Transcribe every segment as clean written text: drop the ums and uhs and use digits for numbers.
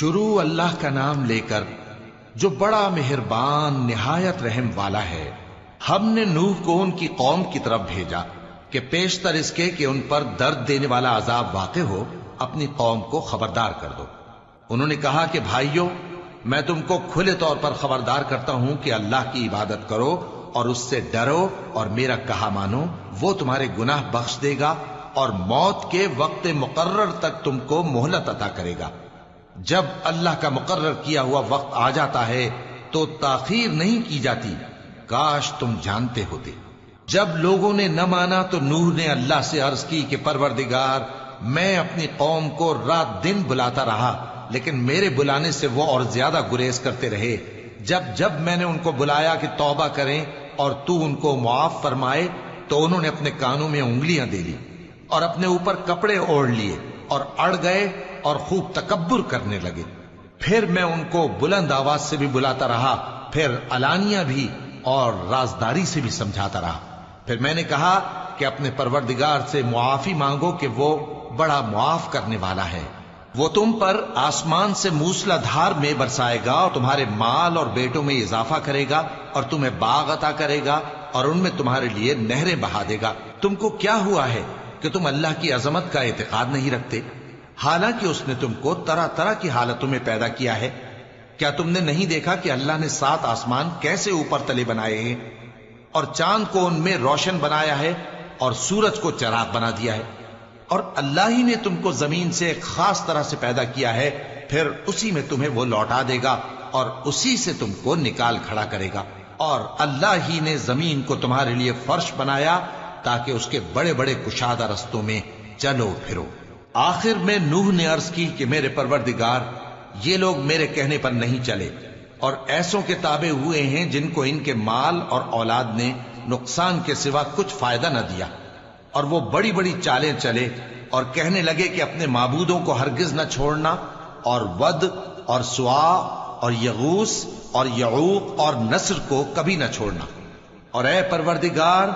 شروع اللہ کا نام لے کر جو بڑا مہربان نہایت رحم والا ہے۔ ہم نے نوح کو ان کی قوم کی طرف بھیجا کہ پیشتر اس کے کہ ان پر درد دینے والا عذاب واقع ہو اپنی قوم کو خبردار کر دو۔ انہوں نے کہا کہ بھائیو، میں تم کو کھلے طور پر خبردار کرتا ہوں کہ اللہ کی عبادت کرو اور اس سے ڈرو اور میرا کہا مانو، وہ تمہارے گناہ بخش دے گا اور موت کے وقت مقرر تک تم کو مہلت عطا کرے گا۔ جب اللہ کا مقرر کیا ہوا وقت آ جاتا ہے تو تاخیر نہیں کی جاتی، کاش تم جانتے ہوتے۔ جب لوگوں نے نہ مانا تو نوح نے اللہ سے عرض کی کہ پروردگار، میں اپنی قوم کو رات دن بلاتا رہا لیکن میرے بلانے سے وہ اور زیادہ گریز کرتے رہے۔ جب میں نے ان کو بلایا کہ توبہ کریں اور تو ان کو معاف فرمائے تو انہوں نے اپنے کانوں میں انگلیاں دے لی اور اپنے اوپر کپڑے اوڑھ لیے اور اڑ گئے اور خوب تکبر کرنے لگے۔ پھر میں ان کو بلند آواز سے بھی بلاتا رہا، پھر علانیہ بھی اور رازداری سے بھی سمجھاتا رہا۔ پھر میں نے کہا کہ اپنے پروردگار سے معافی مانگو کہ وہ بڑا معاف کرنے والا ہے۔ وہ تم پر آسمان سے موسلا دھار میں برسائے گا اور تمہارے مال اور بیٹوں میں اضافہ کرے گا اور تمہیں باغ عطا کرے گا اور ان میں تمہارے لیے نہریں بہا دے گا۔ تم کو کیا ہوا ہے کہ تم اللہ کی عظمت کا اعتقاد نہیں رکھتے، حالانکہ اس نے تم کو طرح طرح کی حالتوں میں پیدا کیا ہے؟ کیا تم نے نہیں دیکھا کہ اللہ نے 7 آسمان کیسے اوپر تلے بنائے ہیں اور چاند کو ان میں روشن بنایا ہے اور سورج کو چراغ بنا دیا ہے؟ اور اللہ ہی نے تم کو زمین سے ایک خاص طرح سے پیدا کیا ہے، پھر اسی میں تمہیں وہ لوٹا دے گا اور اسی سے تم کو نکال کھڑا کرے گا۔ اور اللہ ہی نے زمین کو تمہارے لیے فرش بنایا تاکہ اس کے بڑے بڑے کشادہ رستوں میں چلو پھرو۔ آخر میں نوح نے عرض کی کہ میرے پروردگار، یہ لوگ میرے کہنے پر نہیں چلے اور ایسوں کے تابع ہوئے ہیں جن کو ان کے مال اور اولاد نے نقصان کے سوا کچھ فائدہ نہ دیا، اور وہ بڑی بڑی چالیں چلے اور کہنے لگے کہ اپنے معبودوں کو ہرگز نہ چھوڑنا، اور ود اور سوا اور یغوث اور یعوق اور نصر کو کبھی نہ چھوڑنا۔ اور اے پروردگار،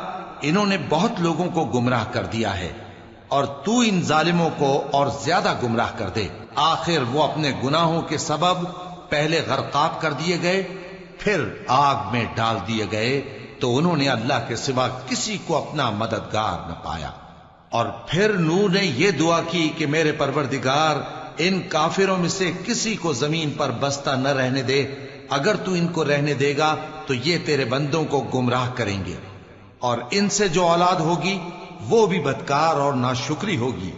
انہوں نے بہت لوگوں کو گمراہ کر دیا ہے اور تو ان ظالموں کو اور زیادہ گمراہ کر دے۔ آخر وہ اپنے گناہوں کے سبب پہلے غرقاب کر دیے گئے، پھر آگ میں ڈال دیے گئے، تو انہوں نے اللہ کے سوا کسی کو اپنا مددگار نہ پایا۔ اور پھر نوح نے یہ دعا کی کہ میرے پروردگار، ان کافروں میں سے کسی کو زمین پر بستہ نہ رہنے دے، اگر تو ان کو رہنے دے گا تو یہ تیرے بندوں کو گمراہ کریں گے، اور ان سے جو اولاد ہوگی وہ بھی بدکار اور ناشکری ہوگی۔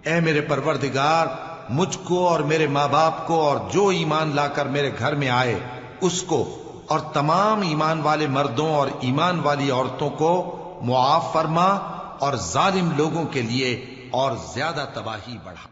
اے میرے پروردگار، مجھ کو اور میرے ماں باپ کو اور جو ایمان لا کر میرے گھر میں آئے اس کو اور تمام ایمان والے مردوں اور ایمان والی عورتوں کو معاف فرما اور ظالم لوگوں کے لیے اور زیادہ تباہی بڑھا۔